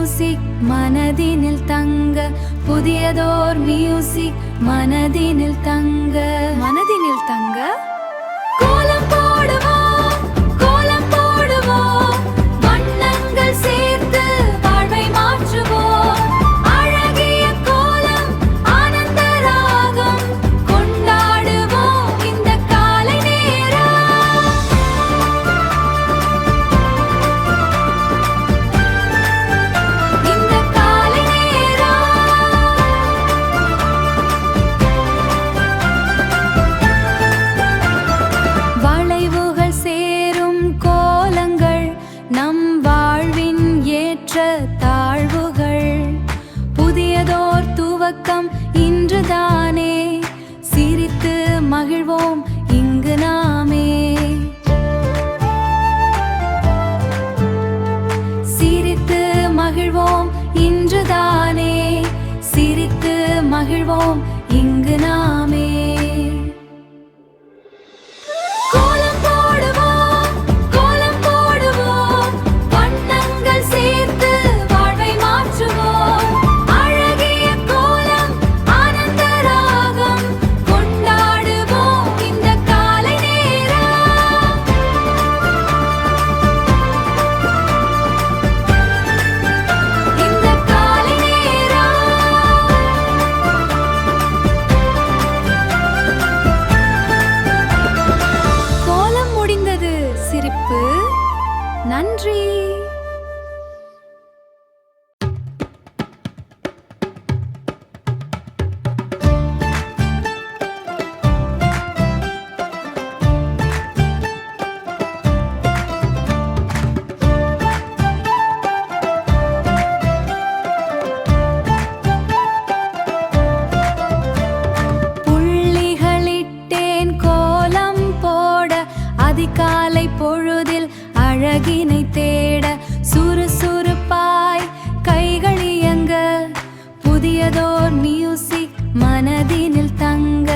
Music மனதினில் தங்க, புதியதோர் மியூசிக் மனதினில் தங்க, மனதினில் தங்க. கோலம் போடுவோம், கோலம் போடுவோம், வண்ணங்கள் சேர்த்து வாழ்வை மாற்றுவோம். அழகிய கோலம், ஆனந்த ராகம், கொண்டாடுவோம் இந்த காலை நேரம். இந்த காலை நேரம். வளைவுகள் சேரும் கோலங்கள், நம் வாழ்வின் ஏற்ற தாழ்வுகள். புதியதோர் துவக்கம் இன்றுதானே, சிரித்து மகிழ்வோம் இங்கு நாமே. சிரித்து மகிழ்வோம் இன்றுதானே, சிரித்து மகிழ்வோம் இங்கு நாமே. கோலம் போடுவோம், கோலம் போடுவோம், வண்ணங்கள் சேர்த்து வாழ்வை மாற்றுவோம். அழகிய கோலம், ஆனந்த ராகம், கொண்டாடுவோம் இந்த காலை நேரம். இந்த காலை நேரம். கோலம் முடிந்தது, சிரிப்பு. நன்றி. புள்ளிகளிட்டேன் கோலம் போட, அதிகாலை பொழுதில் அழகினை தேட. சுறுசுறுப்பாய் கைகள் இயங்க, புதியதோர் மியூசிக் மனதினில் தங்க.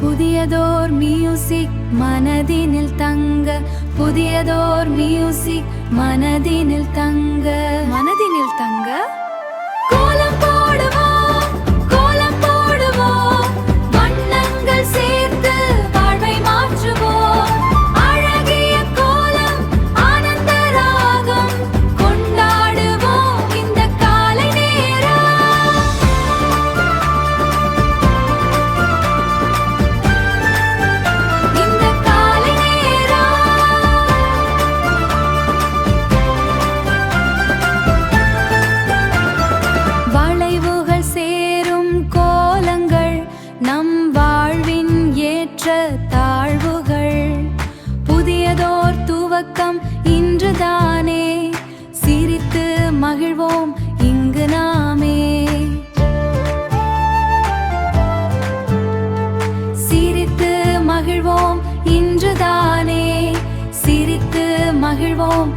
புதியதோர் மியூசிக் மனதினில் தங்க, புதியதோர் மியூசிக் மனதினில் தங்க, மனதினில் தங்க. கோலம் போடுவோம், கோலம் போடுவோம், வண்ணங்கள் சேர்த்து வாழ்வை மாற்றுவோம். அழகிய கோலம், ஆனந்த ராகம், கொண்டாடுவோம் இந்த காலை நேரம். இந்த காலை நேரம். வளைவுகள் சேரும் கோலங்கள், நம் வாழ்வின் ஏற்ற தாழ்வுகள். புதியதோர் துவக்கம் இன்றுதானே, சிரித்து மகிழ்வோம் இங்கு நாமே. சிரித்து மகிழ்வோம் இன்றுதானே, சிரித்து மகிழ்வோம்